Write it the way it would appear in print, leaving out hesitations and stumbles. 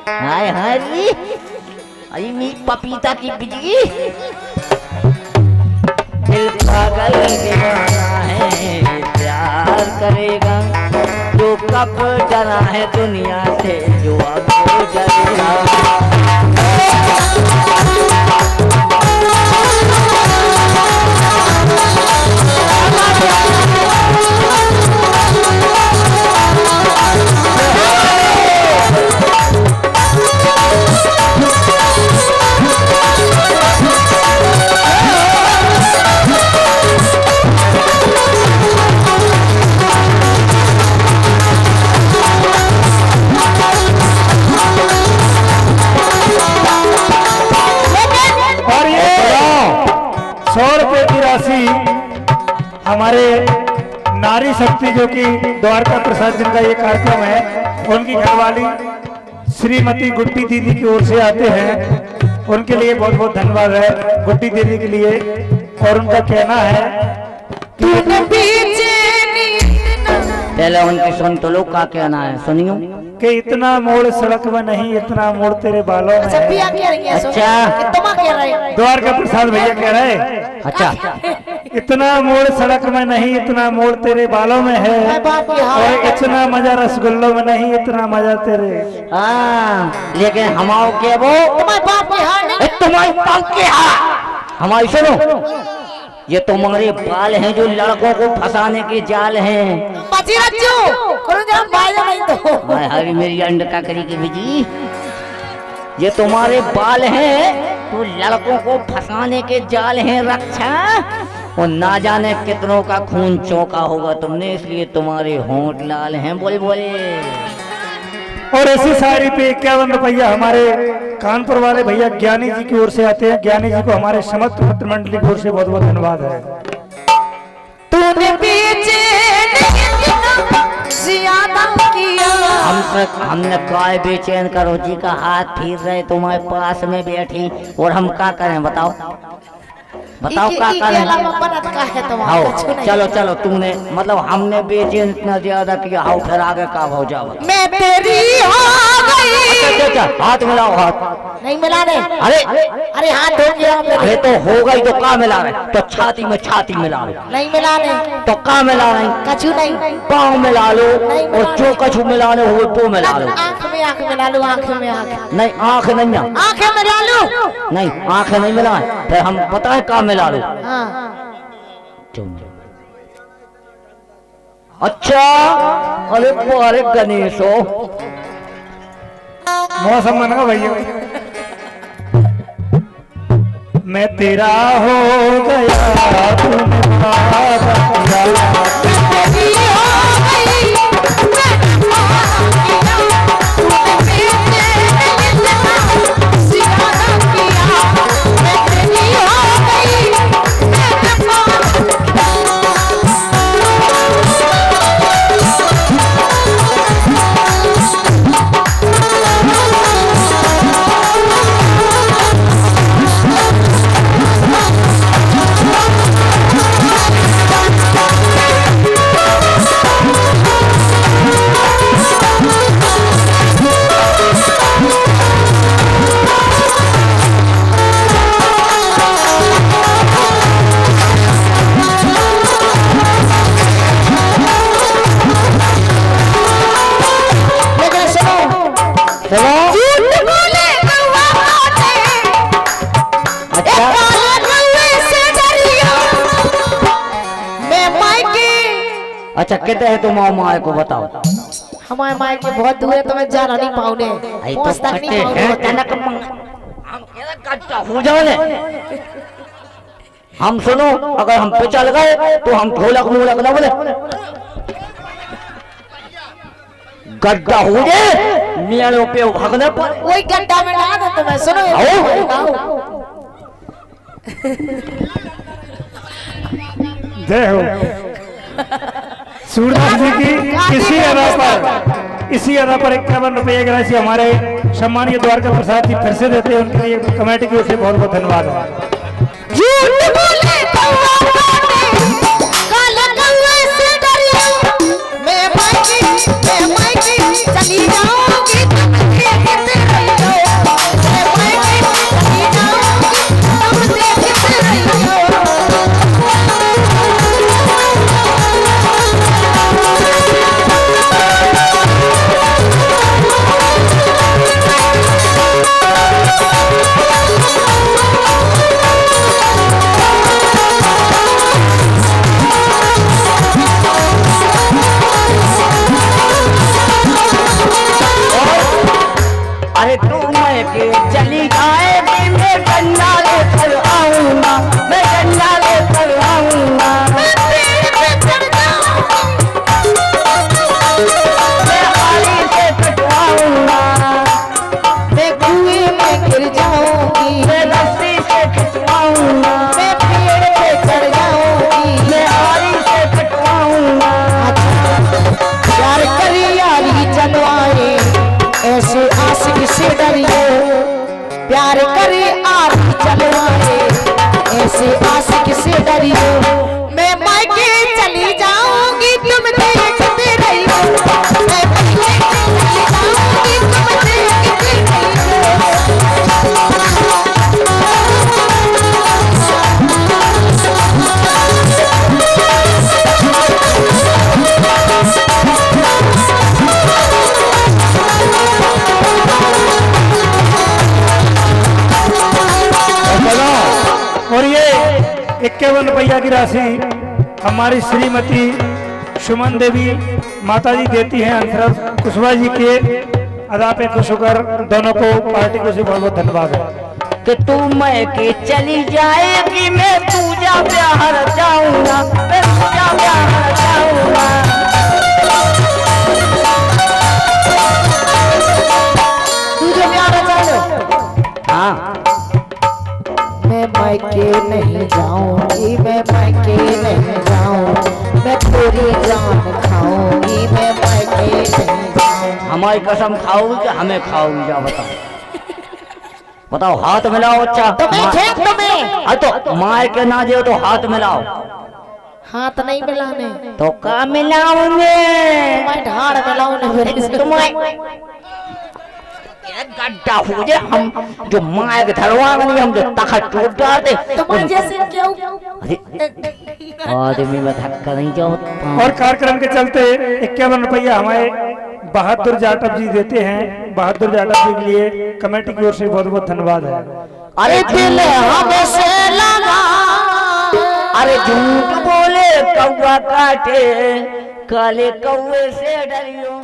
हाय हाय री अरे मी पपीता की बिजली दिल पागल दीवाना है प्यार करेगा जो कब डरा है दुनिया से जो अब डरेगा हमारे नारी शक्ति जो कि द्वारका प्रसाद जिनका ये कार्यक्रम है उनकी घरवाली श्रीमती गुड्डी दीदी की ओर से आते हैं। उनके लिए बहुत बहुत धन्यवाद है गुड्डी दीदी के लिए। और उनका कहना है कि पहले उनकी सुन तो लोग का कहना है सुनियो कि इतना मोड़ सड़क में नहीं इतना मोड़ तेरे बालों में है। अच्छा द्वारका प्रसाद भैया कह रहे अच्छा इतना मोड़ सड़क में नहीं इतना मोड़ तेरे बालों में है और इतना मजा रसगुल्लों में नहीं इतना मजा तेरे। लेकिन हमाओ के वो तुम्हारे बाप के हमारी सुनो ये तुम्हारे बाल हैं जो लड़कों को फंसाने के जाल हैं। हाय मेरी अंडका करी की बिजी ये तुम्हारे बाल हैं तो लड़कों को फंसाने के जाल हैं रक्षा और ना जाने कितनों का खून चौका होगा तुमने इसलिए तुम्हारे होंठ लाल हैं बोले बोले। और ऐसी साड़ी पे 51 रुपया हमारे कानपुर वाले भैया ज्ञानी जी की ओर से आते हैं। ज्ञानी जी को हमारे समस्त मित्र मंडली की ओर से बहुत बहुत धन्यवाद है। तूने पीछे हमने काय बेचैन करो जी का हाथ फिर रहे तुम्हारे पास में बैठी और हम क्या करें बताओ बताओ क्या करें। आओ चलो चलो तूने मतलब हमने बेचैन इतना ज्यादा किया आओ फिर आगे का हो जाओ मैं तेरी हो गई। अच्छा हाथ मिलाओ हाथ नहीं मिला रहे अरे हाथ हो गया अरे तो हो गई तो का मिला रहे तो छाती में छाती मिला रहे नहीं मिला रहे तो का मिला रहे कछु नहीं पाँव मिला लो और जो कछु मिलाने हुए वो मिला लो आँख में आँख मिला लो आँख में आँख नहीं आँख नहीं आँख मिला लो नहीं आँख नहीं मिला फिर हम पता है का मिला लो। अच्छा अरे गणेश हो मौसम बना भैया मैं तेरा हो गया अच्छा कहते हैं तुम माए को बताओ हमारे माए के बहुत दूर है तो मैं जा नहीं पाऊंगे पहुंच तक नहीं पाऊंगे। हम सुनो अगर हम पे चल गए तो हम ढोलक मूलक ना बोले गड्ढा हो जाए मियाँ पे भागने पर वही गड्ढा में डाल दो तो मैं सुनो जय हो सूरदास जी की इसी अदा पर 51 रुपये की राशि हमारे सम्मानीय द्वारका प्रसाद जी फिर से देते हैं। उनके लिए कमेटी की ओर से बहुत बहुत धन्यवाद है। चली जाऊंगी अरे तू मैं के चली जाएगी मैं गन्ना लेकर आऊंगा, मैं गन्ना लेकर आऊंगा। मैं आरी से कटवाऊंगा, मैं कुएं में गिर जाऊंगी, मैं रस्सी से खिंचवाऊंगा, मैं पेड़ पे चढ़ जाऊंगी, मैं आरी से कटवाऊंगा। प्यार करी यारी जनवाए ऐसे आशिक से डरियो, प्यार करे आरी जनवाए ऐसे आशिक से डरियो। मैं मायके चली जाऊंगी तुम देखते रहियो, मैं मायके चली जाऊंगी तुम देखते रहियो। और ये 51 रुपया की राशि हमारी श्रीमती सुमन देवी माता जी देती हैं अंतरस कुशवाहा जी के अदा पे खुश होकर दोनों को पार्टी को से बहुत बहुत धन्यवाद है। कि तू मैं के चली जाएगी मैं पूजा ब्याहर जाऊंगा, मैं पूजा ब्याहर जाऊंगा। तू जो प्यारा चालो हाँ मैं मायके नहीं जाऊंगी, मैं मायके नहीं जाऊंगी, मैं तेरी जान खाऊंगी, मैं मायके नहीं जाऊंगी। हमारी कसम खाओगी कि हमें खाओगी? जा बताओ, बताओ, हाथ मिलाओ। अच्छा तो मैं ठीक तुम्हें हाँ तो मार के ना दे तो हाथ मिलाओ। हाथ नहीं मिलाने, तो का मिलाऊंगे? मैं ढाड़ मिलाऊंगे मेरे से। तुम्हें गड्ढा हो जाए, हम जो मार के धरवाएंगे, हम जो तखत टूट डालते तुम्हारे जैसे क्यों? आदमी में धक्का नहीं जाओ। और कार्यक्रम के चलते 51 रुपया हमारे बहादुर जाटव जी देते हैं। बहादुर जाटव जी के लिए कमेटी की ओर से बहुत बहुत धन्यवाद है। अरे दिल हमसे लगा, अरे झूठ बोले कौवा काटे, काले कौवे से डरियो।